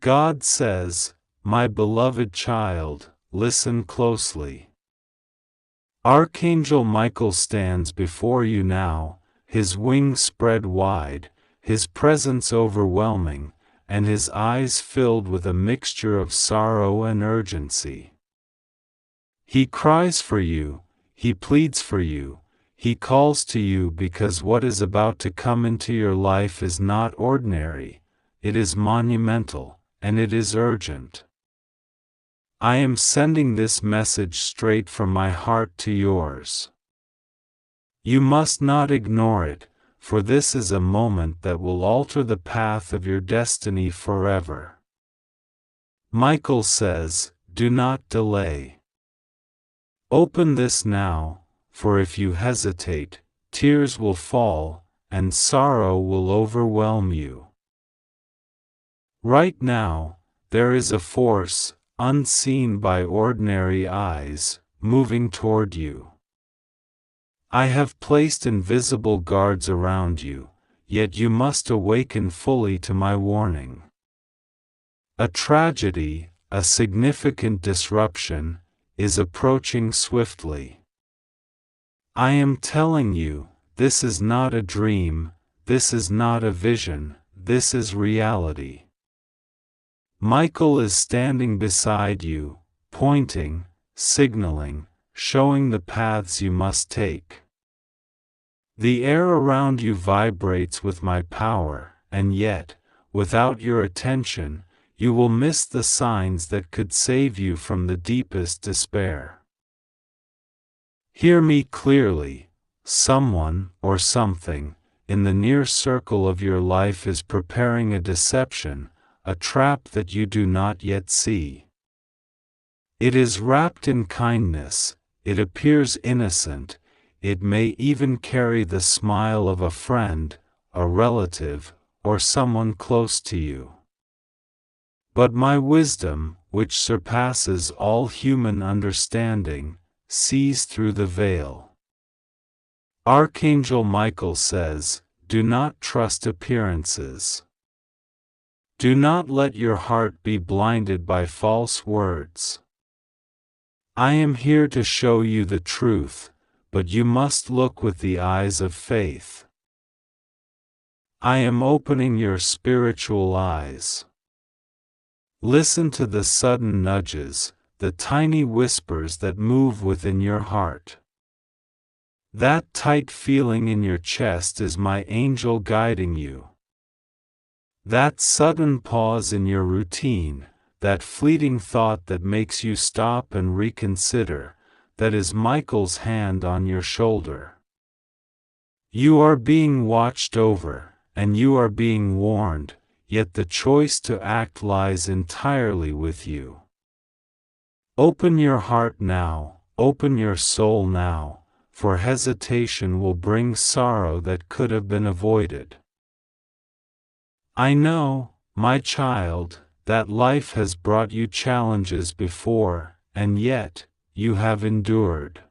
God says, "My beloved child, listen closely." Archangel Michael stands before you now, his wings spread wide, his presence overwhelming, and his eyes filled with a mixture of sorrow and urgency. He cries for you, he pleads for you, he calls to you because what is about to come into your life is not ordinary, it is monumental, and it is urgent. I am sending this message straight from my heart to yours. You must not ignore it, for this is a moment that will alter the path of your destiny forever. Michael says, do not delay. Open this now, for if you hesitate, tears will fall, and sorrow will overwhelm you. Right now, there is a force, unseen by ordinary eyes, moving toward you. I have placed invisible guards around you, yet you must awaken fully to my warning. A tragedy, a significant disruption, is approaching swiftly. I am telling you, this is not a dream, this is not a vision, this is reality. Michael is standing beside you, pointing, signaling, showing the paths you must take. The air around you vibrates with my power, and yet, without your attention, you will miss the signs that could save you from the deepest despair. Hear me clearly, someone, or something, in the near circle of your life is preparing a deception, a trap that you do not yet see. It is wrapped in kindness, it appears innocent, it may even carry the smile of a friend, a relative, or someone close to you. But my wisdom, which surpasses all human understanding, sees through the veil. Archangel Michael says, do not trust appearances. Do not let your heart be blinded by false words. I am here to show you the truth, but you must look with the eyes of faith. I am opening your spiritual eyes. Listen to the sudden nudges, the tiny whispers that move within your heart. That tight feeling in your chest is my angel guiding you. That sudden pause in your routine, that fleeting thought that makes you stop and reconsider, that is Michael's hand on your shoulder. You are being watched over, and you are being warned, yet the choice to act lies entirely with you. Open your heart now, open your soul now, for hesitation will bring sorrow that could have been avoided. I know, my child, that life has brought you challenges before, and yet, you have endured.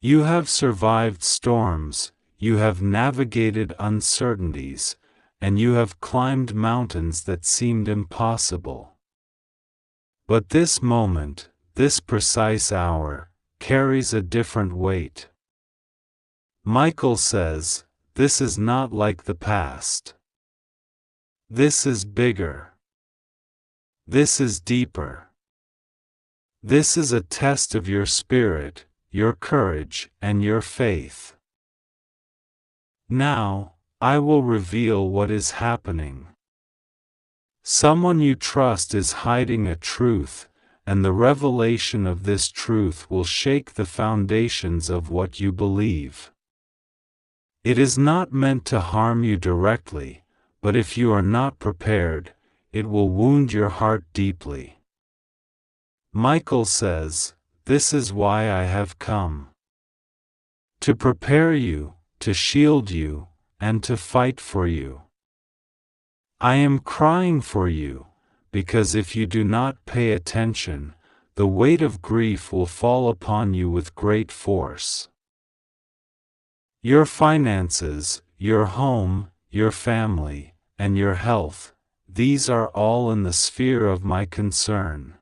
You have survived storms, you have navigated uncertainties, and you have climbed mountains that seemed impossible. But this moment, this precise hour, carries a different weight. Michael says, this is not like the past. This is bigger. This is deeper. This is a test of your spirit, your courage, and your faith. Now, I will reveal what is happening. Someone you trust is hiding a truth, and the revelation of this truth will shake the foundations of what you believe. It is not meant to harm you directly, but if you are not prepared, it will wound your heart deeply. Michael says, this is why I have come. To prepare you, to shield you, and to fight for you. I am crying for you, because if you do not pay attention, the weight of grief will fall upon you with great force. Your finances, your home, your family, and your health, these are all in the sphere of my concern.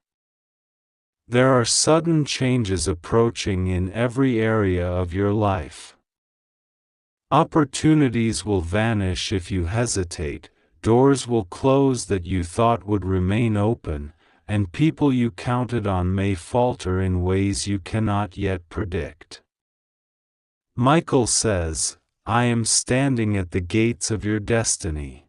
There are sudden changes approaching in every area of your life. Opportunities will vanish if you hesitate, doors will close that you thought would remain open, and people you counted on may falter in ways you cannot yet predict. Michael says, I am standing at the gates of your destiny.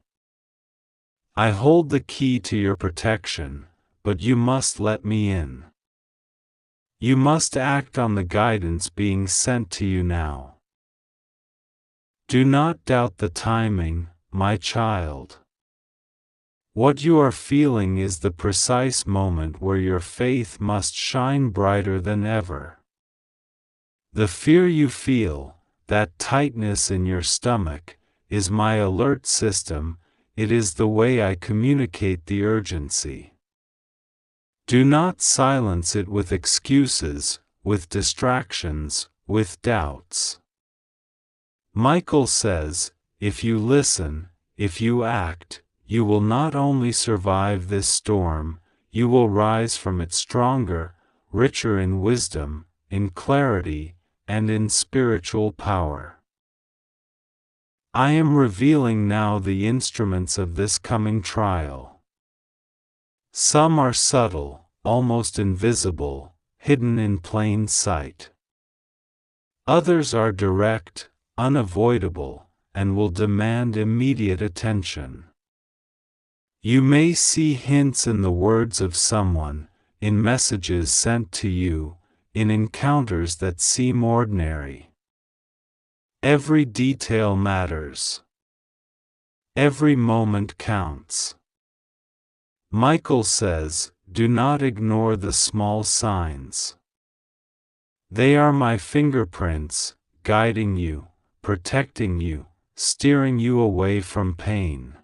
I hold the key to your protection, but you must let me in. You must act on the guidance being sent to you now. Do not doubt the timing, my child. What you are feeling is the precise moment where your faith must shine brighter than ever. The fear you feel, that tightness in your stomach, is my alert system. It is the way I communicate the urgency. Do not silence it with excuses, with distractions, with doubts. Michael says, if you listen, if you act, you will not only survive this storm, you will rise from it stronger, richer in wisdom, in clarity, and in spiritual power. I am revealing now the instruments of this coming trial. Some are subtle, almost invisible, hidden in plain sight. Others are direct, unavoidable, and will demand immediate attention. You may see hints in the words of someone, in messages sent to you, in encounters that seem ordinary. Every detail matters. Every moment counts. Michael says, do not ignore the small signs. They are my fingerprints, guiding you, protecting you, steering you away from pain.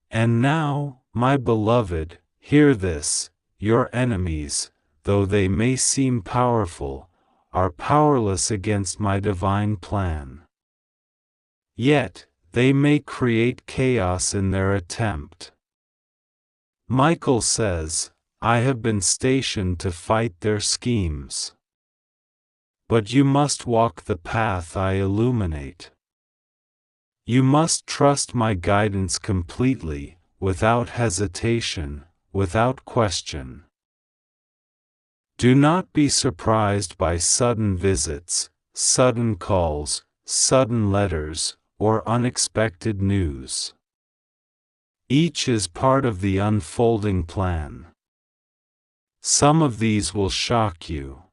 And now, my beloved, hear this, your enemies, though they may seem powerful, are powerless against my divine plan. Yet, they may create chaos in their attempt. Michael says, I have been stationed to fight their schemes. But you must walk the path I illuminate. You must trust my guidance completely, without hesitation, without question. Do not be surprised by sudden visits, sudden calls, sudden letters, or unexpected news. Each is part of the unfolding plan. Some of these will shock you.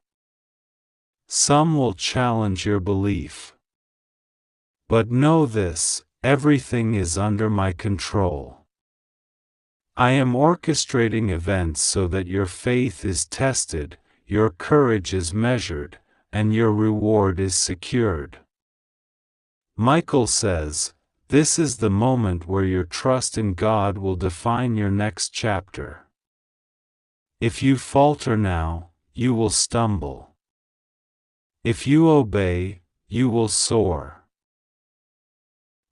Some will challenge your belief. But know this, everything is under my control. I am orchestrating events so that your faith is tested, your courage is measured, and your reward is secured. Michael says, this is the moment where your trust in God will define your next chapter. If you falter now, you will stumble. If you obey, you will soar.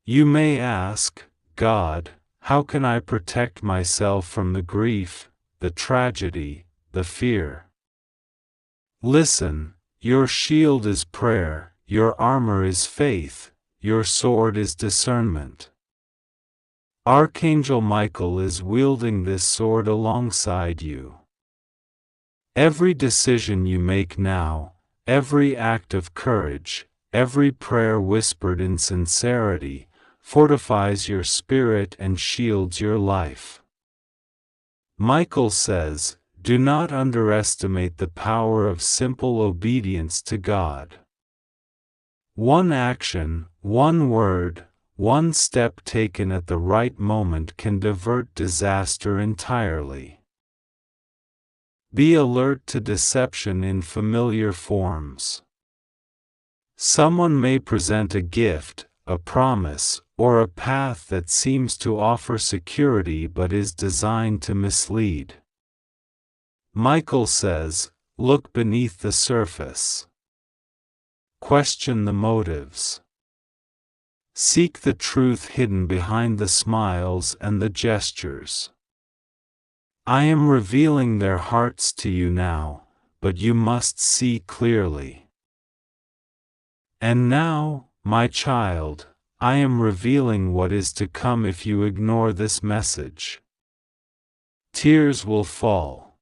You may ask, God, how can I protect myself from the grief, the tragedy, the fear? Listen, your shield is prayer, your armor is faith, your sword is discernment. Archangel Michael is wielding this sword alongside you. Every decision you make now, every act of courage, every prayer whispered in sincerity, fortifies your spirit and shields your life. Michael says, do not underestimate the power of simple obedience to God. One action, one word, one step taken at the right moment can divert disaster entirely. Be alert to deception in familiar forms. Someone may present a gift, a promise, or a path that seems to offer security but is designed to mislead. Michael says, look beneath the surface. Question the motives. Seek the truth hidden behind the smiles and the gestures. I am revealing their hearts to you now, but you must see clearly. And now, my child, I am revealing what is to come if you ignore this message. Tears will fall.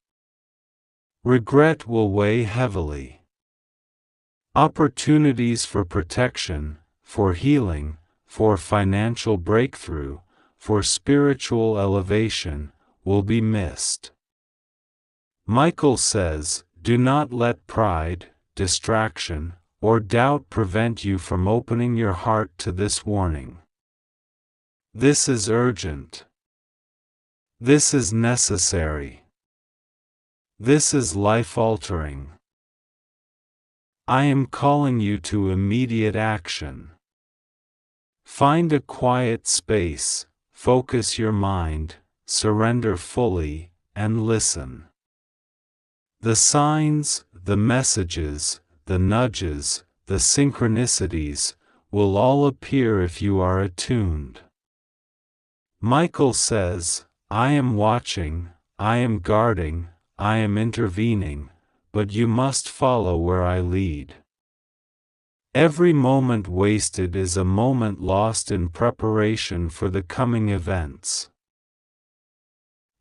Regret will weigh heavily. Opportunities for protection, for healing, for financial breakthrough, for spiritual elevation, will be missed. Michael says, do not let pride, distraction, or doubt prevent you from opening your heart to this warning. This is urgent. This is necessary. This is life-altering. I am calling you to immediate action. Find a quiet space, focus your mind, surrender fully, and listen. The signs, the messages, the nudges, the synchronicities, will all appear if you are attuned. Michael says, I am watching, I am guarding, I am intervening, but you must follow where I lead. Every moment wasted is a moment lost in preparation for the coming events.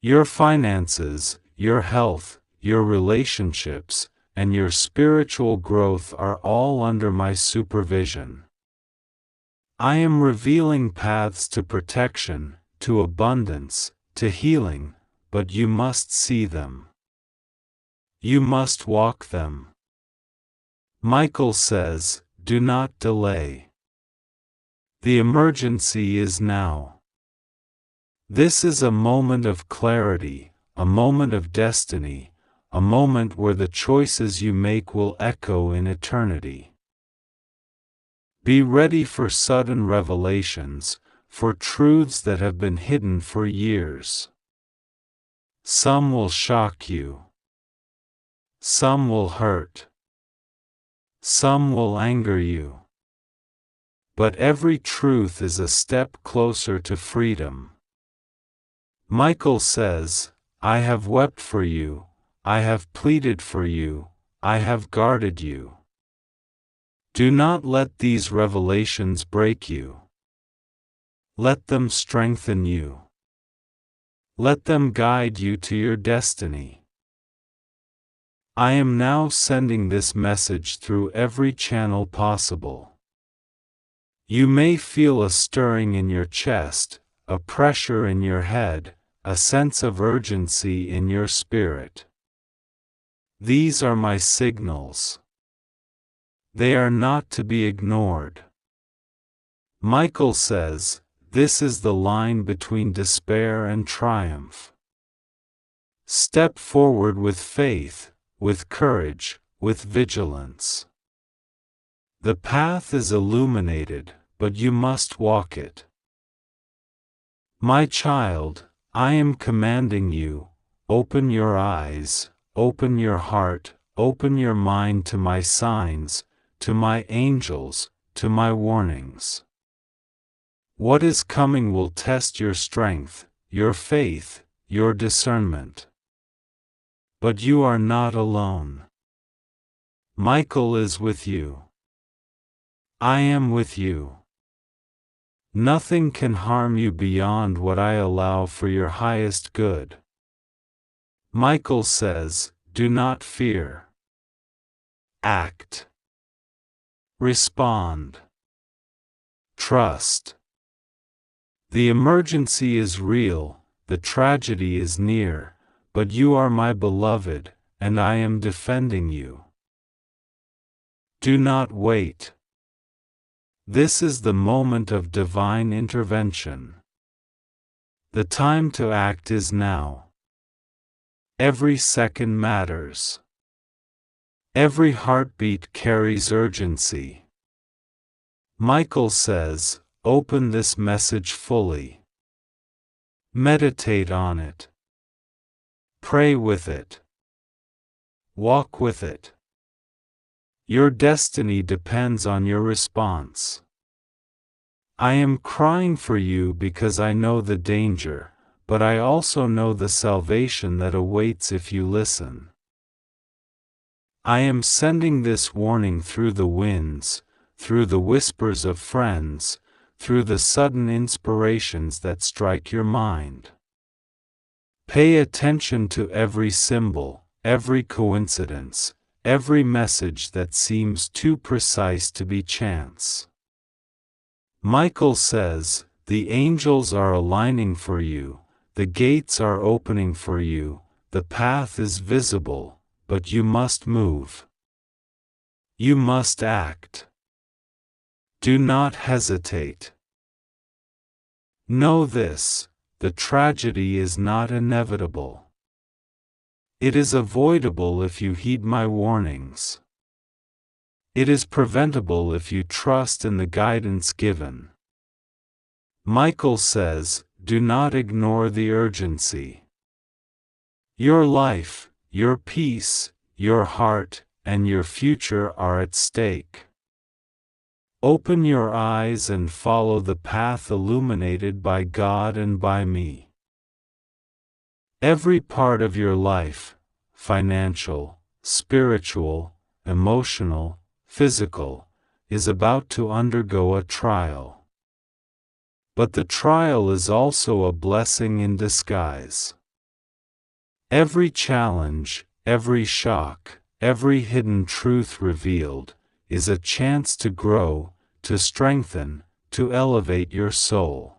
Your finances, your health, your relationships, and your spiritual growth are all under my supervision. I am revealing paths to protection, to abundance, to healing, but you must see them. You must walk them. Michael says, do not delay. The emergency is now. This is a moment of clarity, a moment of destiny, a moment where the choices you make will echo in eternity. Be ready for sudden revelations, for truths that have been hidden for years. Some will shock you. Some will hurt. Some will anger you. But every truth is a step closer to freedom. Michael says, I have wept for you, I have pleaded for you, I have guarded you. Do not let these revelations break you. Let them strengthen you. Let them guide you to your destiny. I am now sending this message through every channel possible. You may feel a stirring in your chest, a pressure in your head, a sense of urgency in your spirit. These are my signals. They are not to be ignored. Michael says, this is the line between despair and triumph. Step forward with faith, with courage, with vigilance. The path is illuminated, but you must walk it. My child, I am commanding you, open your eyes, open your heart, open your mind to my signs, to my angels, to my warnings. What is coming will test your strength, your faith, your discernment. But you are not alone. Michael is with you. I am with you. Nothing can harm you beyond what I allow for your highest good. Michael says, do not fear. Act. Respond. Trust. The emergency is real, the tragedy is near, but you are my beloved, and I am defending you. Do not wait. This is the moment of divine intervention. The time to act is now. Every second matters. Every heartbeat carries urgency. Michael says, open this message fully. Meditate on it. Pray with it. Walk with it. Your destiny depends on your response. I am crying for you because I know the danger, but I also know the salvation that awaits if you listen. I am sending this warning through the winds, through the whispers of friends, through the sudden inspirations that strike your mind. Pay attention to every symbol, every coincidence, every message that seems too precise to be chance. Michael says, the angels are aligning for you, the gates are opening for you, the path is visible, but you must move. You must act. Do not hesitate. Know this, the tragedy is not inevitable. It is avoidable if you heed my warnings. It is preventable if you trust in the guidance given. Michael says, do not ignore the urgency. Your life, your peace, your heart, and your future are at stake. Open your eyes and follow the path illuminated by God and by me. Every part of your life, financial, spiritual, emotional, physical, is about to undergo a trial. But the trial is also a blessing in disguise. Every challenge, every shock, every hidden truth revealed, is a chance to grow, to strengthen, to elevate your soul.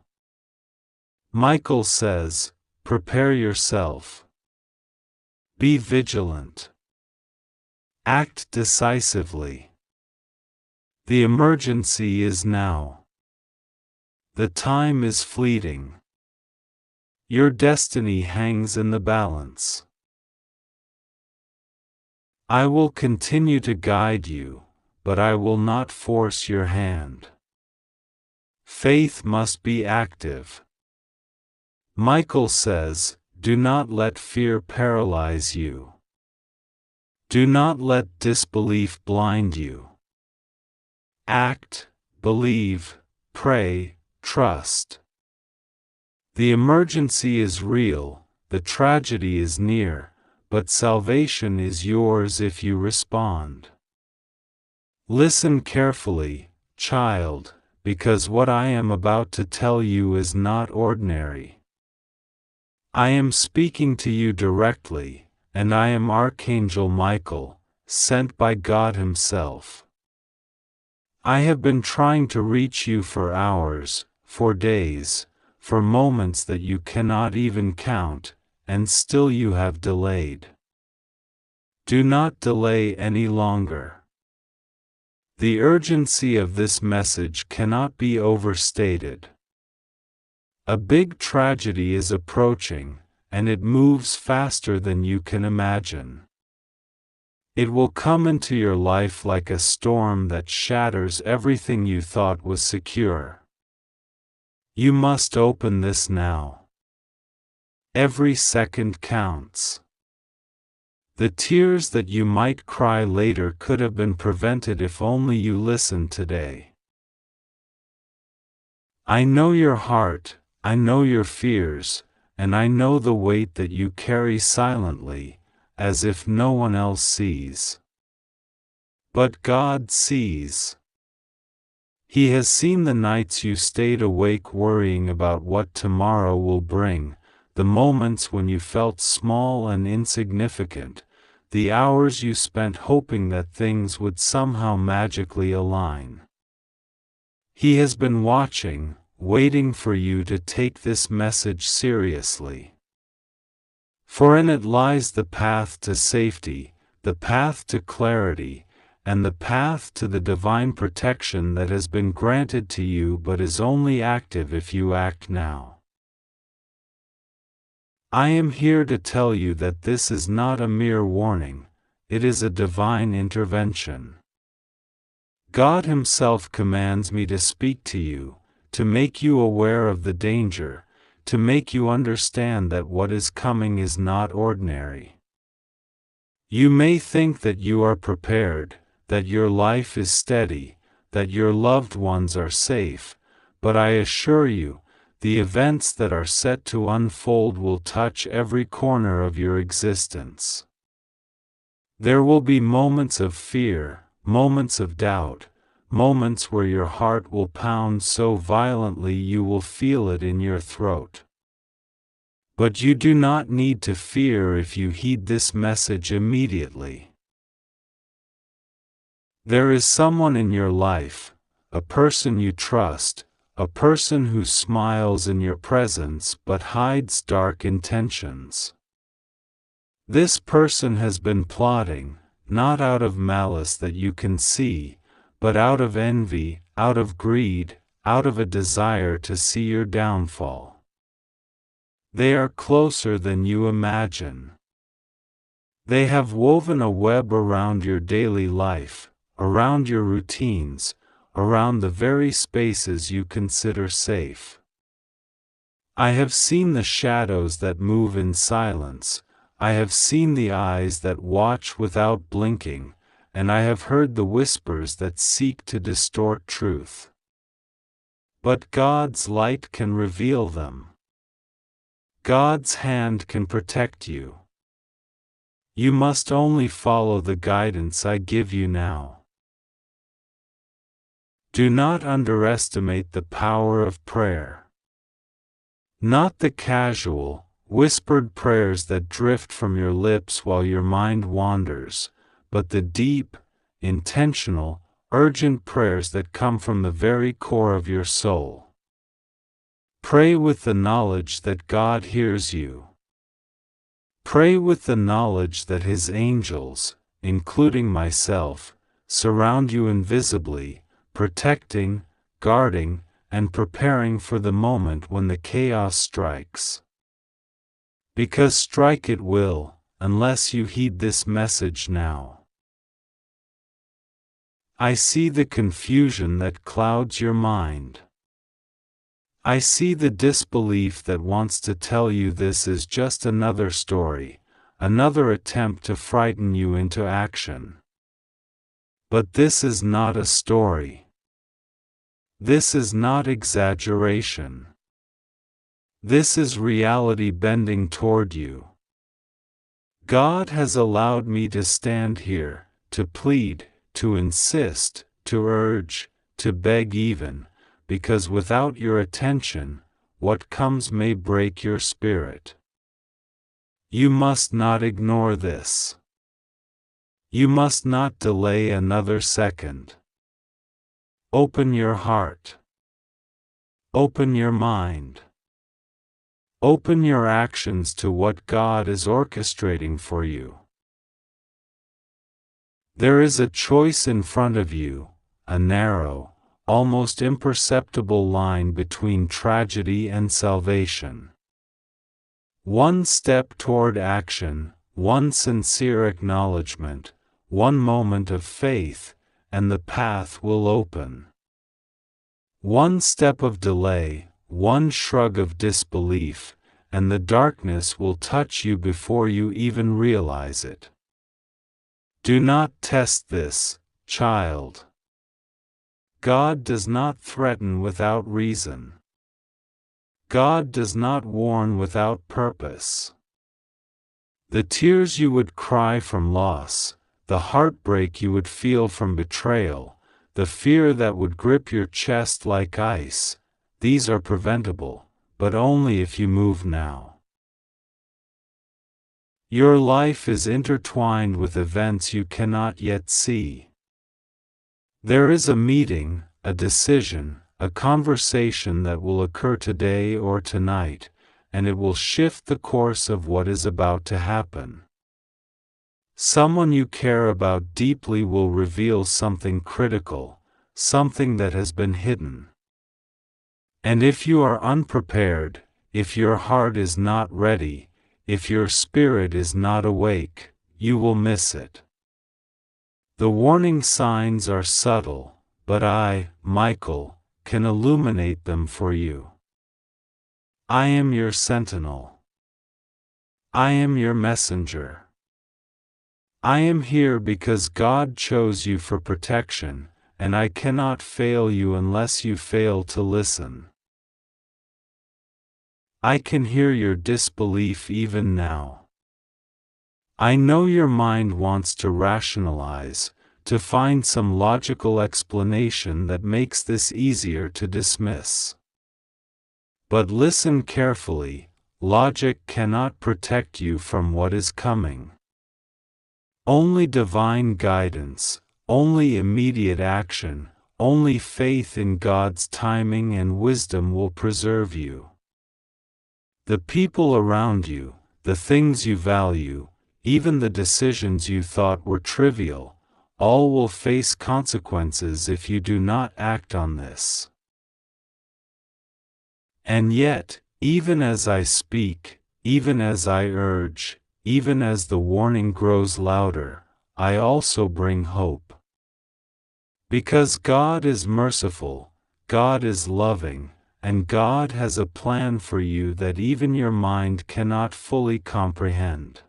Michael says, prepare yourself. Be vigilant. Act decisively. The emergency is now. The time is fleeting. Your destiny hangs in the balance. I will continue to guide you, but I will not force your hand. Faith must be active. Michael says, do not let fear paralyze you. Do not let disbelief blind you. Act, believe, pray, trust. The emergency is real, the tragedy is near, but salvation is yours if you respond. Listen carefully, child, because what I am about to tell you is not ordinary. I am speaking to you directly, and I am Archangel Michael, sent by God Himself. I have been trying to reach you for hours, for days, for moments that you cannot even count, and still you have delayed. Do not delay any longer. The urgency of this message cannot be overstated. A big tragedy is approaching, and it moves faster than you can imagine. It will come into your life like a storm that shatters everything you thought was secure. You must open this now. Every second counts. The tears that you might cry later could have been prevented if only you listened today. I know your heart, I know your fears, and I know the weight that you carry silently, as if no one else sees. But God sees. He has seen the nights you stayed awake worrying about what tomorrow will bring, the moments when you felt small and insignificant, the hours you spent hoping that things would somehow magically align. He has been watching, waiting for you to take this message seriously. For in it lies the path to safety, the path to clarity, and the path to the divine protection that has been granted to you but is only active if you act now. I am here to tell you that this is not a mere warning, it is a divine intervention. God Himself commands me to speak to you, to make you aware of the danger, to make you understand that what is coming is not ordinary. You may think that you are prepared, that your life is steady, that your loved ones are safe, but I assure you, the events that are set to unfold will touch every corner of your existence. There will be moments of fear, moments of doubt, moments where your heart will pound so violently you will feel it in your throat. But you do not need to fear if you heed this message immediately. There is someone in your life, a person you trust, a person who smiles in your presence but hides dark intentions. This person has been plotting, not out of malice that you can see, but out of envy, out of greed, out of a desire to see your downfall. They are closer than you imagine. They have woven a web around your daily life, around your routines, around the very spaces you consider safe. I have seen the shadows that move in silence, I have seen the eyes that watch without blinking, and I have heard the whispers that seek to distort truth. But God's light can reveal them. God's hand can protect you. You must only follow the guidance I give you now. Do not underestimate the power of prayer. Not the casual, whispered prayers that drift from your lips while your mind wanders, but the deep, intentional, urgent prayers that come from the very core of your soul. Pray with the knowledge that God hears you. Pray with the knowledge that His angels, including myself, surround you invisibly, protecting, guarding, and preparing for the moment when the chaos strikes. Because strike it will, unless you heed this message now. I see the confusion that clouds your mind. I see the disbelief that wants to tell you this is just another story, another attempt to frighten you into action. But this is not a story. This is not exaggeration. This is reality bending toward you. God has allowed me to stand here, to plead, to insist, to urge, to beg even, because without your attention, what comes may break your spirit. You must not ignore this. You must not delay another second. Open your heart. Open your mind. Open your actions to what God is orchestrating for you. There is a choice in front of you, a narrow, almost imperceptible line between tragedy and salvation. One step toward action, one sincere acknowledgement, one moment of faith, and the path will open. One step of delay, one shrug of disbelief, and the darkness will touch you before you even realize it. Do not test this, child. God does not threaten without reason. God does not warn without purpose. The tears you would cry from loss, the heartbreak you would feel from betrayal, the fear that would grip your chest like ice, these are preventable, but only if you move now. Your life is intertwined with events you cannot yet see. There is a meeting, a decision, a conversation that will occur today or tonight, and it will shift the course of what is about to happen. Someone you care about deeply will reveal something critical, something that has been hidden. And if you are unprepared, if your heart is not ready, if your spirit is not awake, you will miss it. The warning signs are subtle, but I, Michael, can illuminate them for you. I am your sentinel. I am your messenger. I am here because God chose you for protection, and I cannot fail you unless you fail to listen. I can hear your disbelief even now. I know your mind wants to rationalize, to find some logical explanation that makes this easier to dismiss. But listen carefully, logic cannot protect you from what is coming. Only divine guidance, only immediate action, only faith in God's timing and wisdom will preserve you. The people around you, the things you value, even the decisions you thought were trivial, all will face consequences if you do not act on this. And yet, even as I speak, even as I urge, even as the warning grows louder, I also bring hope. Because God is merciful, God is loving, and God has a plan for you that even your mind cannot fully comprehend.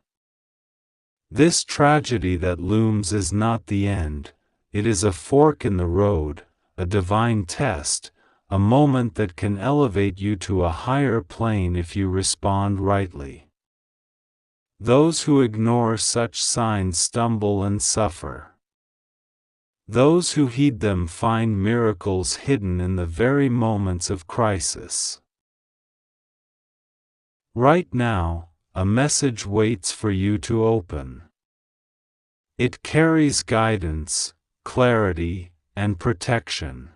This tragedy that looms is not the end, it is a fork in the road, a divine test, a moment that can elevate you to a higher plane if you respond rightly. Those who ignore such signs stumble and suffer. Those who heed them find miracles hidden in the very moments of crisis. Right now, a message waits for you to open. It carries guidance, clarity, and protection.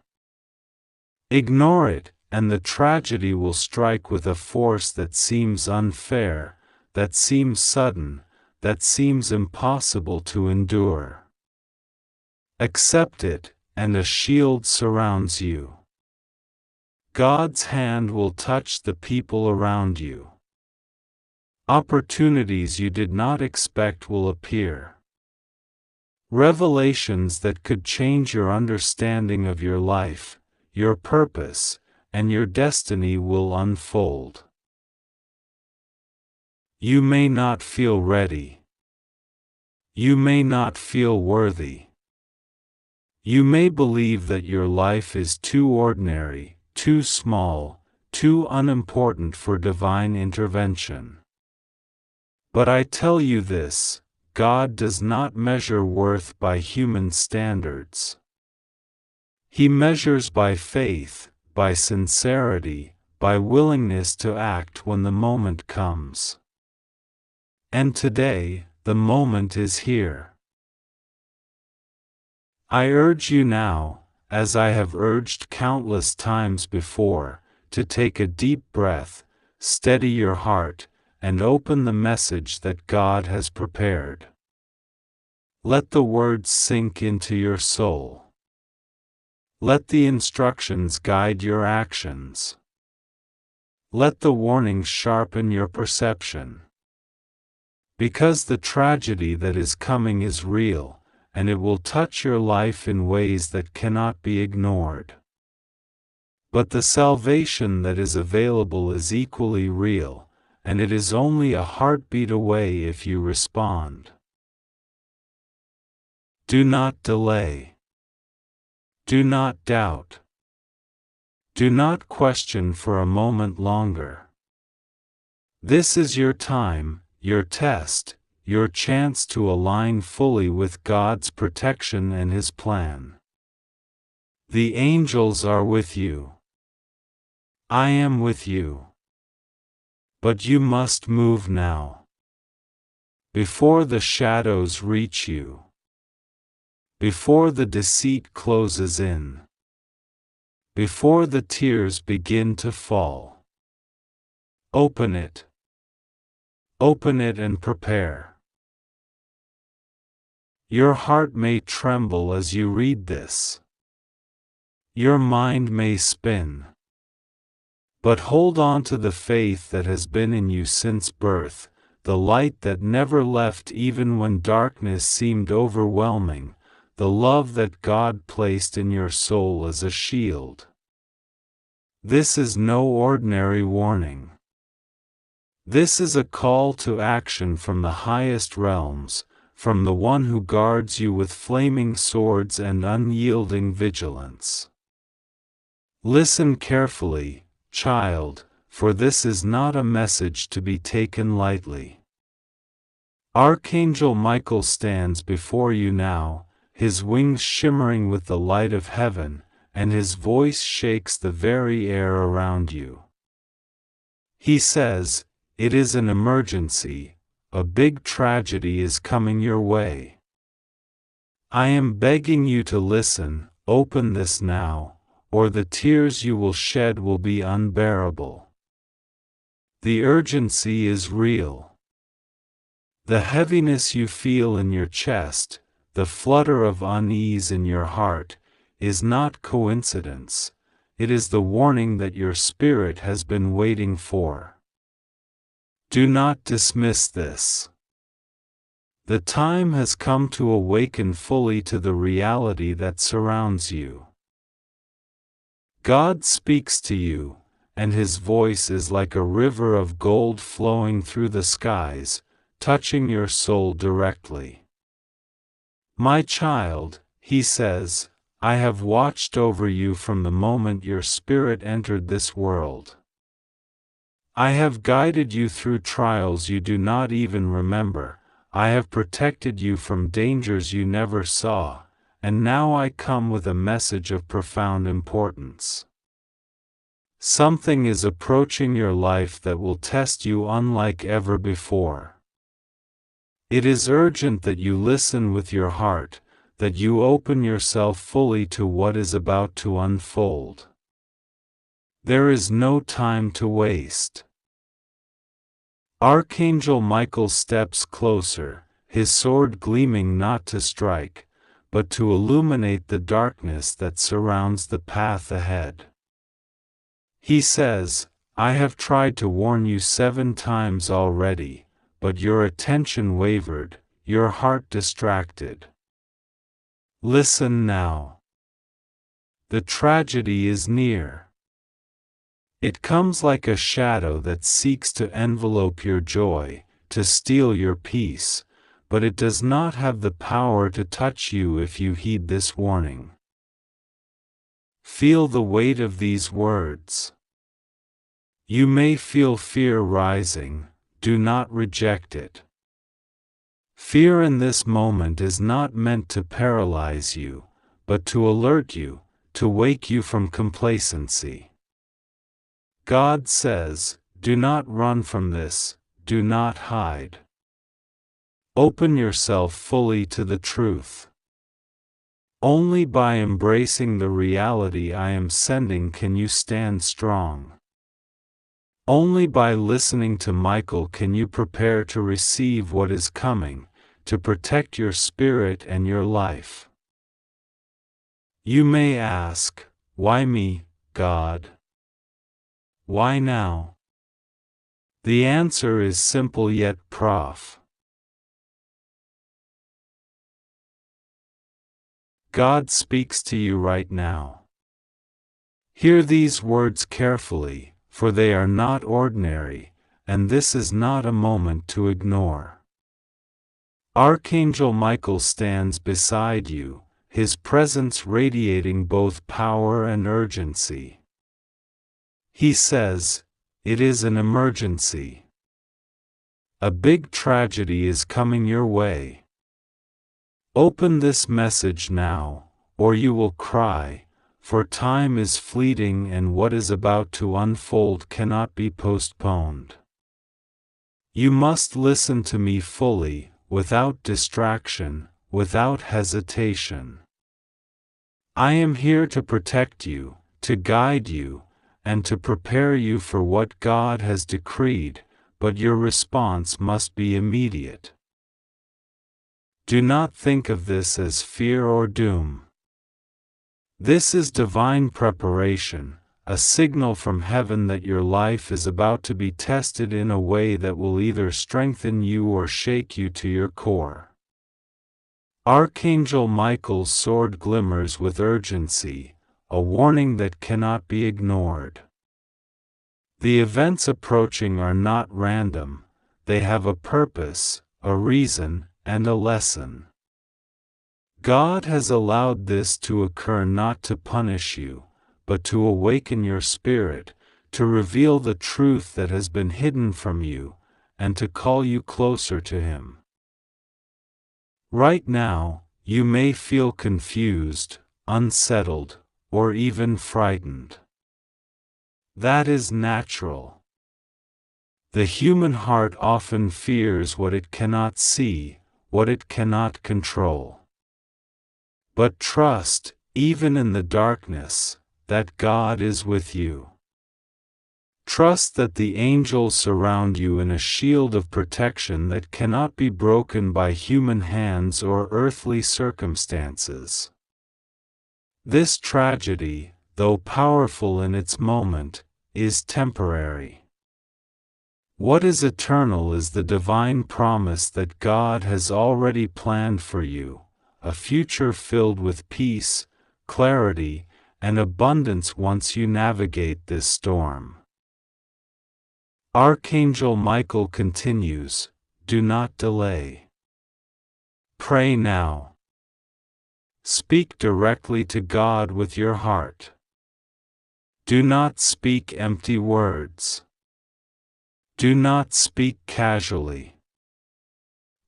Ignore it, and the tragedy will strike with a force that seems unfair, that seems sudden, that seems impossible to endure. Accept it, and a shield surrounds you. God's hand will touch the people around you. Opportunities you did not expect will appear. Revelations that could change your understanding of your life, your purpose, and your destiny will unfold. You may not feel ready. You may not feel worthy. You may believe that your life is too ordinary, too small, too unimportant for divine intervention. But I tell you this, God does not measure worth by human standards. He measures by faith, by sincerity, by willingness to act when the moment comes. And today, the moment is here. I urge you now, as I have urged countless times before, to take a deep breath, steady your heart, and open the message that God has prepared. Let the words sink into your soul. Let the instructions guide your actions. Let the warnings sharpen your perception. Because the tragedy that is coming is real, and it will touch your life in ways that cannot be ignored. But the salvation that is available is equally real, and it is only a heartbeat away if you respond. Do not delay. Do not doubt. Do not question for a moment longer. This is your time, your test, your chance to align fully with God's protection and His plan. The angels are with you. I am with you. But you must move now. Before the shadows reach you. Before the deceit closes in. Before the tears begin to fall. Open it. Open it and prepare. Your heart may tremble as you read this. Your mind may spin. But hold on to the faith that has been in you since birth, the light that never left even when darkness seemed overwhelming, the love that God placed in your soul as a shield. This is no ordinary warning. This is a call to action from the highest realms, from the one who guards you with flaming swords and unyielding vigilance. Listen carefully, child, for this is not a message to be taken lightly. Archangel Michael stands before you now, his wings shimmering with the light of heaven, and his voice shakes the very air around you. He says, "It is an emergency, a big tragedy is coming your way. I am begging you to listen, open this now, or the tears you will shed will be unbearable." The urgency is real. The heaviness you feel in your chest, the flutter of unease in your heart, is not coincidence, it is the warning that your spirit has been waiting for. Do not dismiss this. The time has come to awaken fully to the reality that surrounds you. God speaks to you, and his voice is like a river of gold flowing through the skies, touching your soul directly. My child, he says, I have watched over you from the moment your spirit entered this world. I have guided you through trials you do not even remember, I have protected you from dangers you never saw, and now I come with a message of profound importance. Something is approaching your life that will test you unlike ever before. It is urgent that you listen with your heart, that you open yourself fully to what is about to unfold. There is no time to waste. Archangel Michael steps closer, his sword gleaming not to strike, but to illuminate the darkness that surrounds the path ahead. He says, I have tried to warn you 7 times already, but your attention wavered, your heart distracted. Listen now. The tragedy is near. It comes like a shadow that seeks to envelope your joy, to steal your peace, but it does not have the power to touch you if you heed this warning. Feel the weight of these words. You may feel fear rising, do not reject it. Fear in this moment is not meant to paralyze you, but to alert you, to wake you from complacency. God says, do not run from this, do not hide. Open yourself fully to the truth. Only by embracing the reality I am sending can you stand strong. Only by listening to Michael can you prepare to receive what is coming, to protect your spirit and your life. You may ask, why me, God? Why now? The answer is simple yet profound. God speaks to you right now. Hear these words carefully, for they are not ordinary, and this is not a moment to ignore. Archangel Michael stands beside you, his presence radiating both power and urgency. He says, it is an emergency. A big tragedy is coming your way. Open this message now, or you will cry, for time is fleeting and what is about to unfold cannot be postponed. You must listen to me fully, without distraction, without hesitation. I am here to protect you, to guide you, and to prepare you for what God has decreed, but your response must be immediate. Do not think of this as fear or doom. This is divine preparation, a signal from heaven that your life is about to be tested in a way that will either strengthen you or shake you to your core. Archangel Michael's sword glimmers with urgency, a warning that cannot be ignored. The events approaching are not random, they have a purpose, a reason, and a lesson. God has allowed this to occur not to punish you, but to awaken your spirit, to reveal the truth that has been hidden from you, and to call you closer to Him. Right now, you may feel confused, unsettled, or even frightened. That is natural. The human heart often fears what it cannot see, what it cannot control. But trust, even in the darkness, that God is with you. Trust that the angels surround you in a shield of protection that cannot be broken by human hands or earthly circumstances. This tragedy, though powerful in its moment, is temporary. What is eternal is the divine promise that God has already planned for you, a future filled with peace, clarity, and abundance once you navigate this storm. Archangel Michael continues, do not delay. Pray now. Speak directly to God with your heart. Do not speak empty words. Do not speak casually.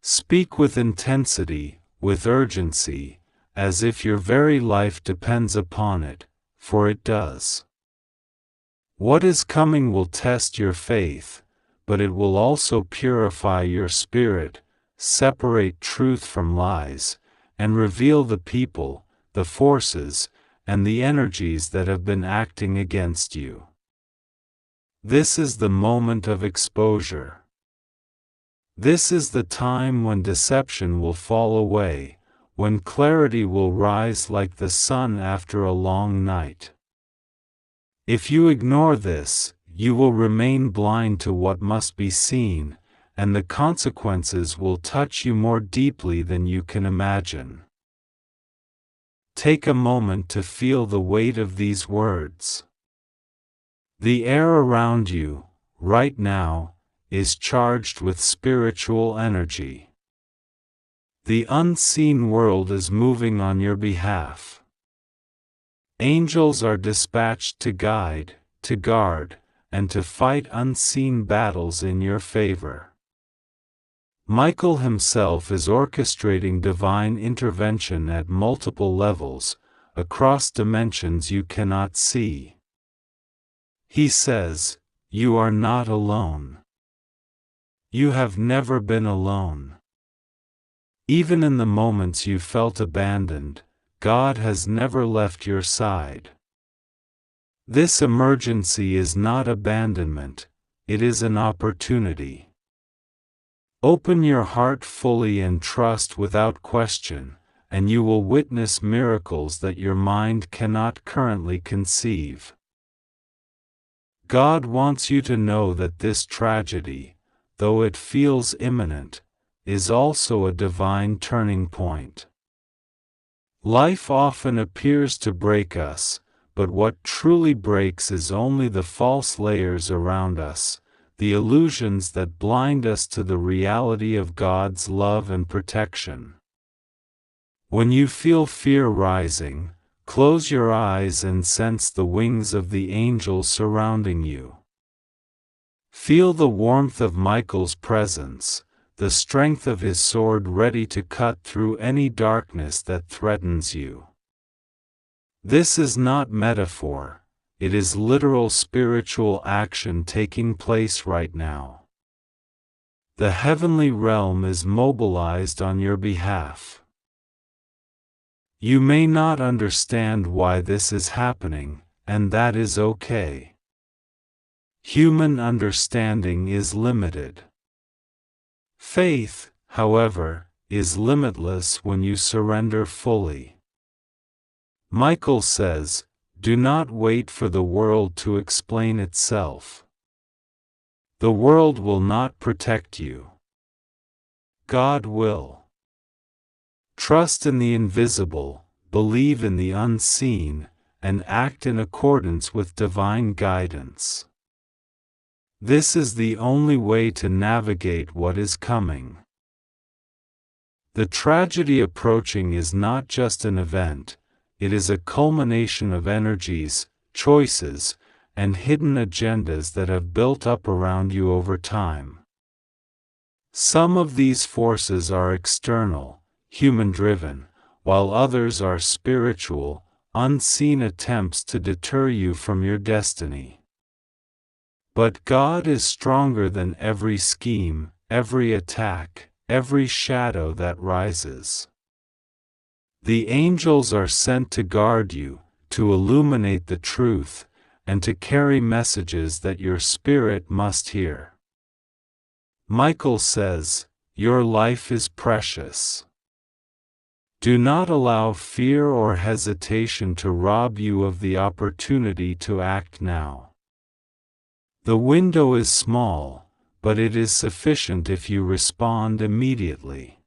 Speak with intensity, with urgency, as if your very life depends upon it, for it does. What is coming will test your faith, but it will also purify your spirit, separate truth from lies, and reveal the people, the forces, and the energies that have been acting against you. This is the moment of exposure. This is the time when deception will fall away, when clarity will rise like the sun after a long night. If you ignore this, you will remain blind to what must be seen, and the consequences will touch you more deeply than you can imagine. Take a moment to feel the weight of these words. The air around you, right now, is charged with spiritual energy. The unseen world is moving on your behalf. Angels are dispatched to guide, to guard, and to fight unseen battles in your favor. Michael himself is orchestrating divine intervention at multiple levels, across dimensions you cannot see. He says, you are not alone. You have never been alone. Even in the moments you felt abandoned, God has never left your side. This emergency is not abandonment, it is an opportunity. Open your heart fully and trust without question, and you will witness miracles that your mind cannot currently conceive. God wants you to know that this tragedy, though it feels imminent, is also a divine turning point. Life often appears to break us, but what truly breaks is only the false layers around us, the illusions that blind us to the reality of God's love and protection. When you feel fear rising, close your eyes and sense the wings of the angels surrounding you. Feel the warmth of Michael's presence, the strength of his sword ready to cut through any darkness that threatens you. This is not metaphor, it is literal spiritual action taking place right now. The heavenly realm is mobilized on your behalf. You may not understand why this is happening, and that is okay. Human understanding is limited. Faith, however, is limitless when you surrender fully. Michael says, do not wait for the world to explain itself. The world will not protect you. God will. Trust in the invisible, believe in the unseen, and act in accordance with divine guidance. This is the only way to navigate what is coming. The tragedy approaching is not just an event, it is a culmination of energies, choices, and hidden agendas that have built up around you over time. Some of these forces are external, human-driven, while others are spiritual, unseen attempts to deter you from your destiny. But God is stronger than every scheme, every attack, every shadow that rises. The angels are sent to guard you, to illuminate the truth, and to carry messages that your spirit must hear. Michael says, "Your life is precious. Do not allow fear or hesitation to rob you of the opportunity to act now. The window is small, but it is sufficient if you respond immediately."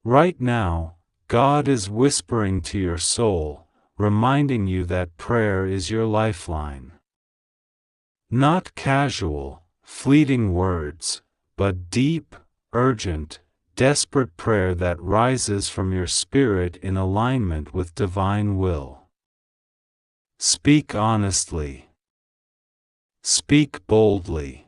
Right now, God is whispering to your soul, reminding you that prayer is your lifeline. Not casual, fleeting words, but deep, urgent, desperate prayer that rises from your spirit in alignment with divine will. Speak honestly. Speak boldly.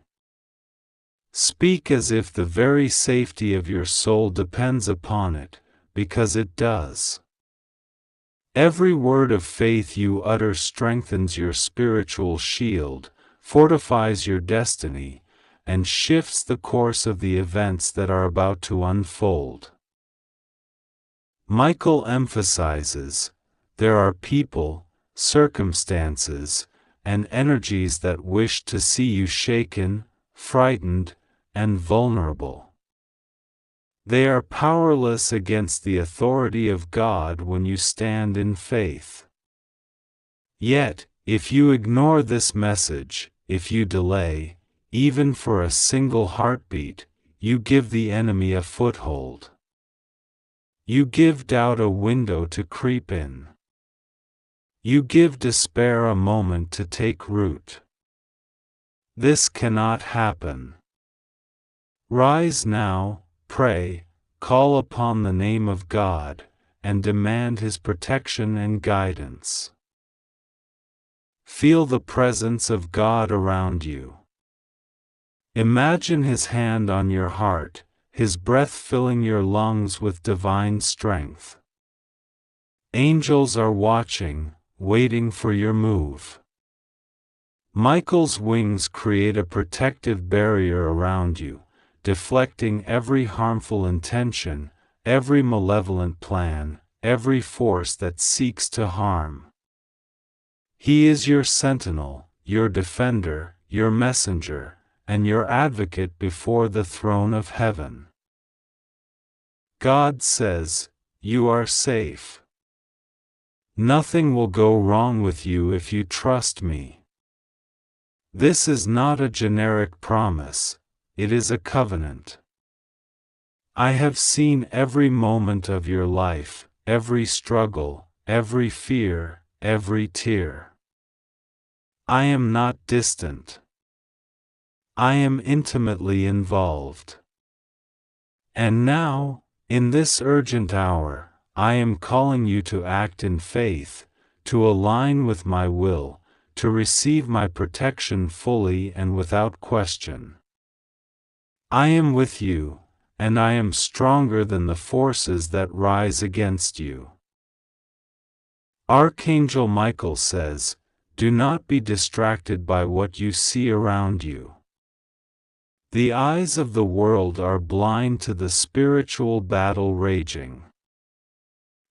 Speak as if the very safety of your soul depends upon it, because it does. Every word of faith you utter strengthens your spiritual shield, fortifies your destiny, and shifts the course of the events that are about to unfold. Michael emphasizes, there are people, circumstances, and energies that wish to see you shaken, frightened, and vulnerable. They are powerless against the authority of God when you stand in faith. Yet, if you ignore this message, if you delay, even for a single heartbeat, you give the enemy a foothold. You give doubt a window to creep in. You give despair a moment to take root. This cannot happen. Rise now, pray, call upon the name of God, and demand His protection and guidance. Feel the presence of God around you. Imagine His hand on your heart, His breath filling your lungs with divine strength. Angels are watching, waiting for your move. Michael's wings create a protective barrier around you, deflecting every harmful intention, every malevolent plan, every force that seeks to harm. He is your sentinel, your defender, your messenger, and your advocate before the throne of heaven. God says, you are safe. Nothing will go wrong with you if you trust me. This is not a generic promise, it is a covenant. I have seen every moment of your life, every struggle, every fear, every tear. I am not distant. I am intimately involved. And now, in this urgent hour, I am calling you to act in faith, to align with my will, to receive my protection fully and without question. I am with you, and I am stronger than the forces that rise against you. Archangel Michael says, do not be distracted by what you see around you. The eyes of the world are blind to the spiritual battle raging.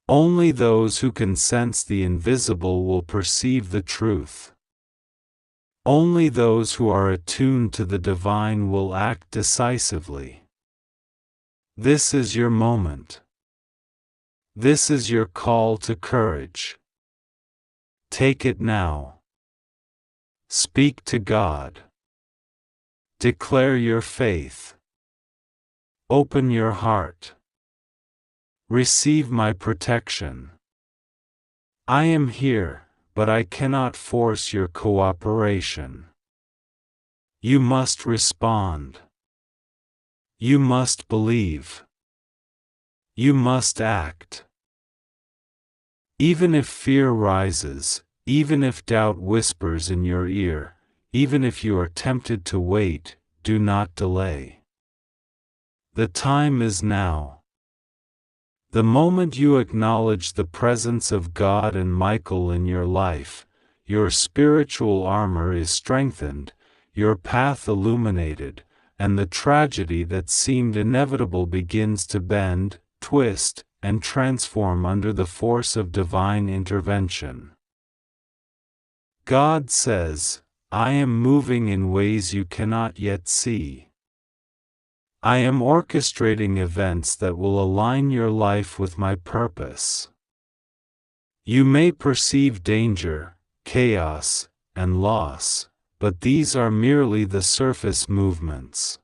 Only those who can sense the invisible will perceive the truth. Only those who are attuned to the divine will act decisively. This is your moment. This is your call to courage. Take it now. Speak to God. Declare your faith. Open your heart. Receive my protection. I am here, but I cannot force your cooperation. You must respond. You must believe. You must act. Even if fear rises, even if doubt whispers in your ear, even if you are tempted to wait, do not delay. The time is now. The moment you acknowledge the presence of God and Michael in your life, your spiritual armor is strengthened, your path illuminated, and the tragedy that seemed inevitable begins to bend, twist, and transform under the force of divine intervention. God says, I am moving in ways you cannot yet see. I am orchestrating events that will align your life with my purpose. You may perceive danger, chaos, and loss, but these are merely the surface movements.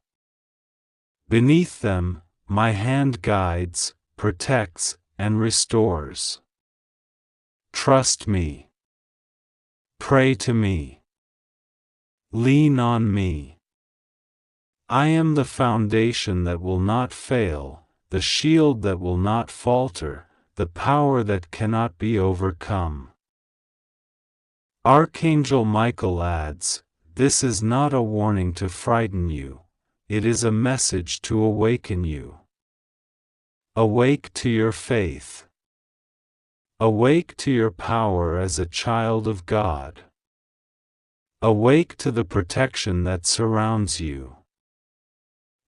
Beneath them, my hand guides, protects, and restores. Trust me. Pray to me. Lean on me. I am the foundation that will not fail, the shield that will not falter, the power that cannot be overcome. Archangel Michael adds, this is not a warning to frighten you, it is a message to awaken you. Awake to your faith. Awake to your power as a child of God. Awake to the protection that surrounds you.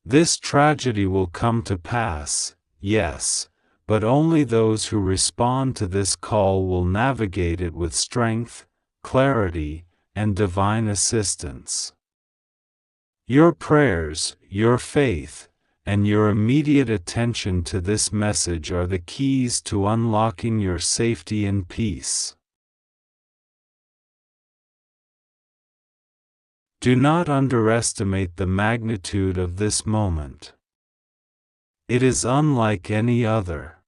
This tragedy will come to pass, yes, but only those who respond to this call will navigate it with strength, clarity, and divine assistance. Your prayers, your faith, and your immediate attention to this message are the keys to unlocking your safety and peace. Do not underestimate the magnitude of this moment. It is unlike any other.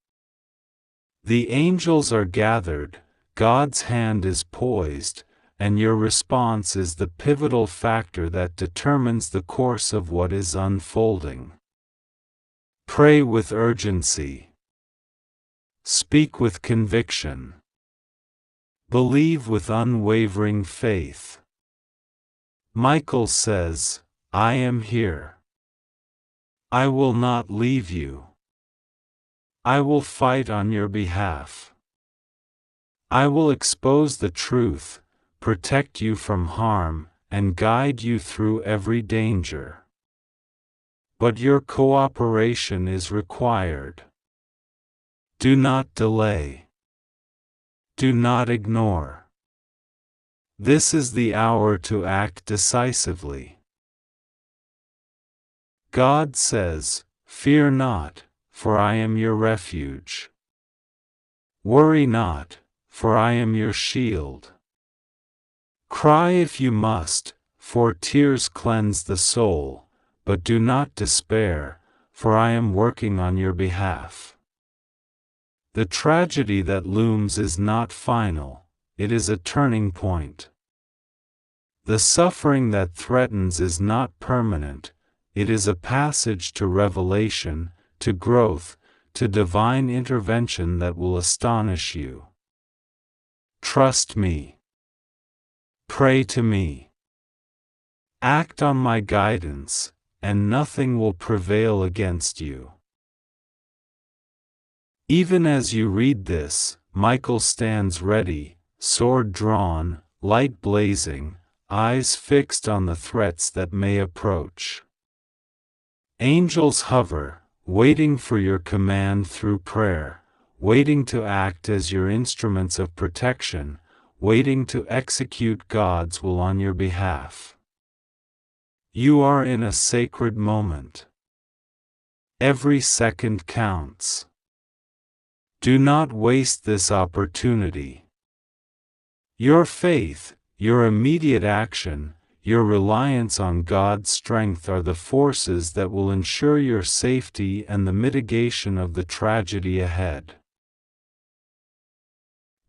The angels are gathered, God's hand is poised, and your response is the pivotal factor that determines the course of what is unfolding. Pray with urgency. Speak with conviction. Believe with unwavering faith. Michael says, I am here. I will not leave you. I will fight on your behalf. I will expose the truth, protect you from harm, and guide you through every danger. But your cooperation is required. Do not delay. Do not ignore. This is the hour to act decisively. God says, fear not, for I am your refuge. Worry not, for I am your shield. Cry if you must, for tears cleanse the soul, but do not despair, for I am working on your behalf. The tragedy that looms is not final, it is a turning point. The suffering that threatens is not permanent, it is a passage to revelation, to growth, to divine intervention that will astonish you. Trust me. Pray to me. Act on my guidance, and nothing will prevail against you. Even as you read this, Michael stands ready, sword drawn, light blazing, eyes fixed on the threats that may approach. Angels hover, waiting for your command through prayer, waiting to act as your instruments of protection, waiting to execute God's will on your behalf. You are in a sacred moment. Every second counts. Do not waste this opportunity. Your faith, your immediate action, your reliance on God's strength are the forces that will ensure your safety and the mitigation of the tragedy ahead.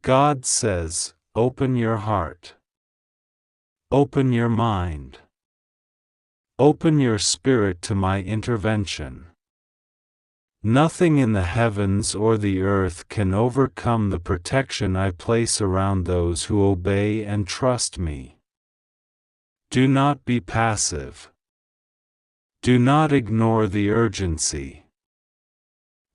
God says, open your heart. Open your mind. Open your spirit to my intervention. Nothing in the heavens or the earth can overcome the protection I place around those who obey and trust me. Do not be passive. Do not ignore the urgency.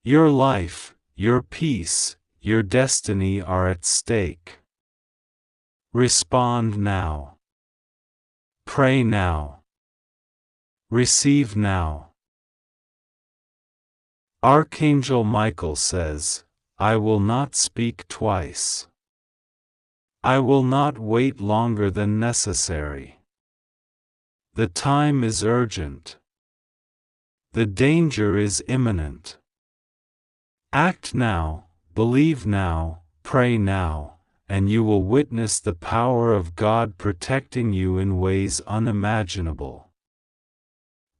Your life, your peace, your destiny are at stake. Respond now. Pray now. Receive now. Archangel Michael says, I will not speak twice. I will not wait longer than necessary. The time is urgent. The danger is imminent. Act now, believe now, pray now, and you will witness the power of God protecting you in ways unimaginable.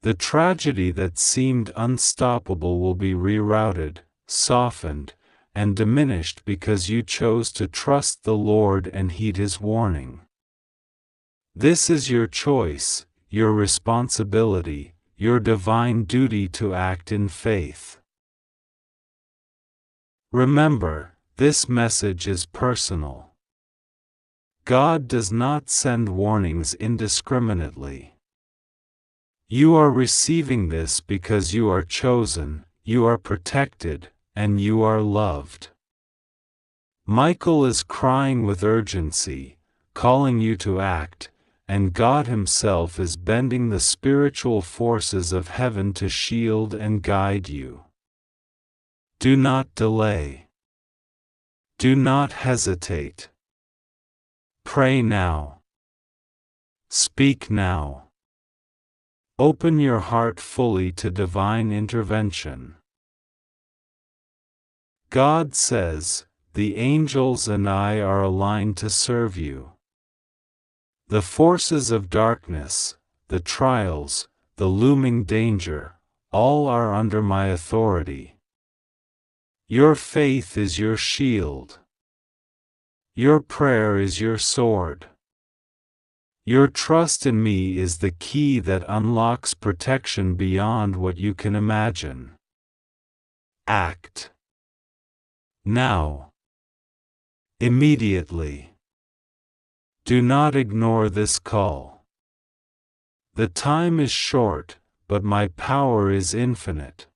The tragedy that seemed unstoppable will be rerouted, softened, and diminished because you chose to trust the Lord and heed His warning. This is your choice, your responsibility, your divine duty to act in faith. Remember, this message is personal. God does not send warnings indiscriminately. You are receiving this because you are chosen, you are protected, and you are loved. Michael is crying with urgency, calling you to act, and God Himself is bending the spiritual forces of heaven to shield and guide you. Do not delay. Do not hesitate. Pray now. Speak now. Open your heart fully to divine intervention. God says, the angels and I are aligned to serve you. The forces of darkness, the trials, the looming danger, all are under my authority. Your faith is your shield. Your prayer is your sword. Your trust in me is the key that unlocks protection beyond what you can imagine. Act. Now. Immediately. Do not ignore this call. The time is short, but my power is infinite.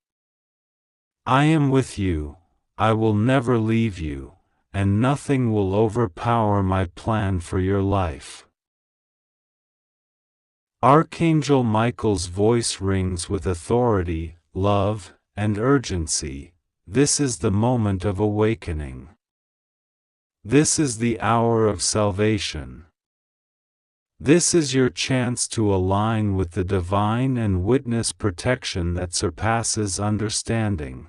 I am with you, I will never leave you, and nothing will overpower my plan for your life. Archangel Michael's voice rings with authority, love, and urgency. This is the moment of awakening. This is the hour of salvation. This is your chance to align with the divine and witness protection that surpasses understanding.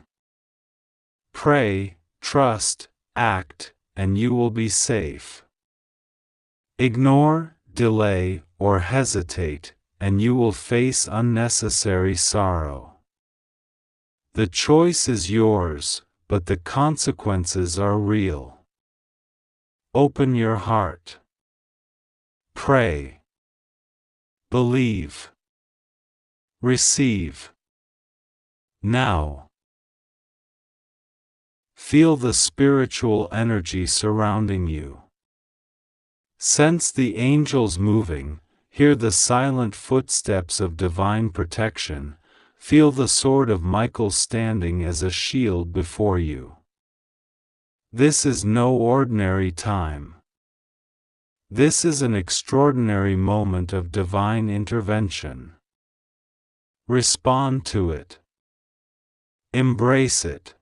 Pray, trust, act, and you will be safe. Ignore, delay, or hesitate, and you will face unnecessary sorrow. The choice is yours, but the consequences are real. Open your heart. Pray. Believe. Receive. Now. Feel the spiritual energy surrounding you. Sense the angels moving, hear the silent footsteps of divine protection, feel the sword of Michael standing as a shield before you. This is no ordinary time. This is an extraordinary moment of divine intervention. Respond to it. Embrace it.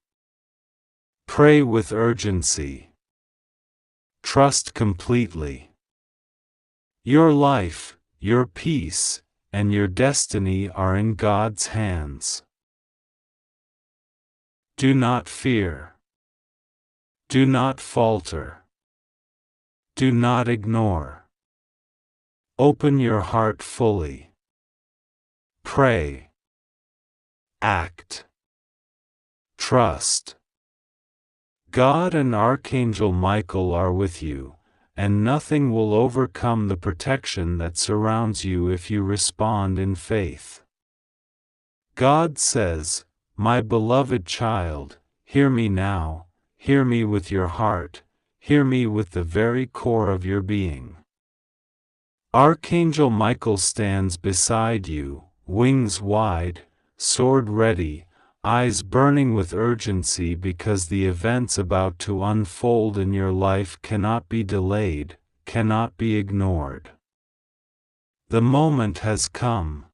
Pray with urgency. Trust completely. Your life, your peace, and your destiny are in God's hands. Do not fear. Do not falter. Do not ignore. Open your heart fully. Pray. Act. Trust. God and Archangel Michael are with you, and nothing will overcome the protection that surrounds you if you respond in faith. God says, My beloved child, hear me now, hear me with your heart, hear me with the very core of your being. Archangel Michael stands beside you, wings wide, sword ready, eyes burning with urgency because the events about to unfold in your life cannot be delayed, cannot be ignored. The moment has come.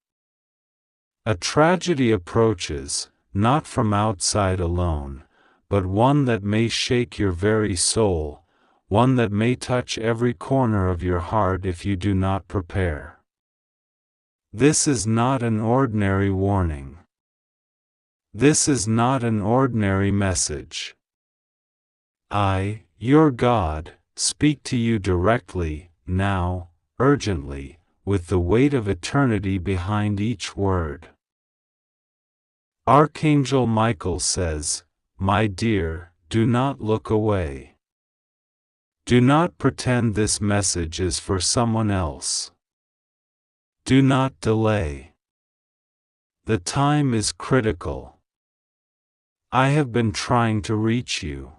A tragedy approaches, not from outside alone, but one that may shake your very soul, one that may touch every corner of your heart if you do not prepare. This is not an ordinary warning. This is not an ordinary message. I, your God, speak to you directly, now, urgently, with the weight of eternity behind each word. Archangel Michael says, "My dear, do not look away. Do not pretend this message is for someone else. Do not delay. The time is critical. I have been trying to reach you.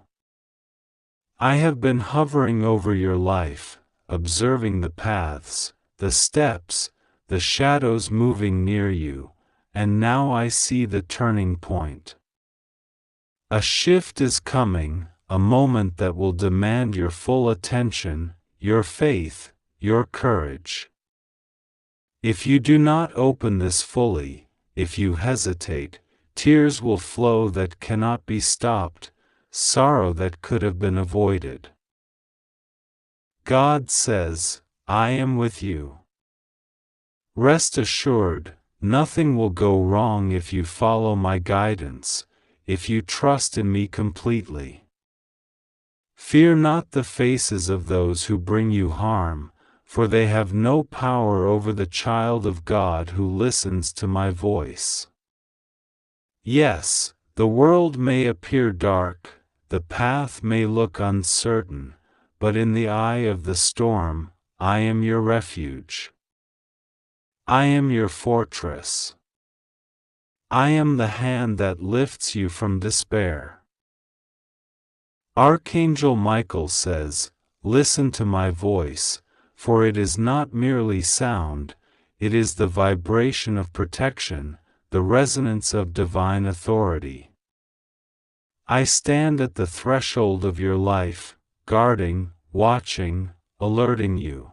I have been hovering over your life, observing the paths, the steps, the shadows moving near you, and now I see the turning point. A shift is coming, a moment that will demand your full attention, your faith, your courage. If you do not open this fully, if you hesitate, tears will flow that cannot be stopped, sorrow that could have been avoided. God says, I am with you. Rest assured, nothing will go wrong if you follow my guidance, if you trust in me completely. Fear not the faces of those who bring you harm, for they have no power over the child of God who listens to my voice. Yes, the world may appear dark, the path may look uncertain, but in the eye of the storm, I am your refuge. I am your fortress. I am the hand that lifts you from despair. Archangel Michael says, listen to my voice, for it is not merely sound, it is the vibration of protection, the resonance of divine authority. I stand at the threshold of your life, guarding, watching, alerting you.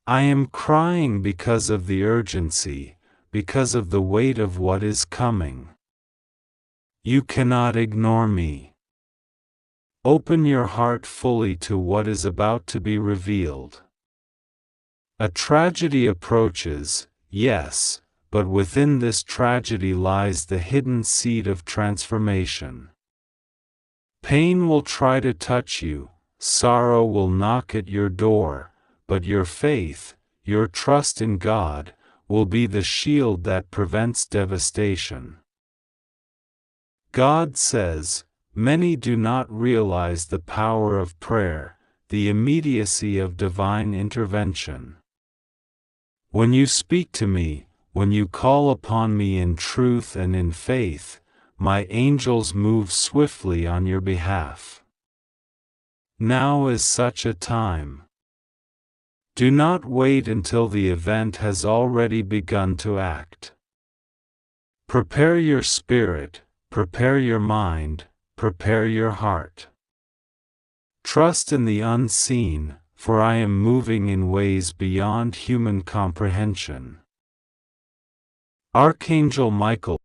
I am crying because of the urgency, because of the weight of what is coming. You cannot ignore me. Open your heart fully to what is about to be revealed. A tragedy approaches, yes, but within this tragedy lies the hidden seed of transformation. Pain will try to touch you, sorrow will knock at your door, but your faith, your trust in God, will be the shield that prevents devastation. God says, many do not realize the power of prayer, the immediacy of divine intervention. When you speak to me, when you call upon me in truth and in faith, my angels move swiftly on your behalf. Now is such a time. Do not wait until the event has already begun to act. Prepare your spirit, prepare your mind, prepare your heart. Trust in the unseen, for I am moving in ways beyond human comprehension. Archangel Michael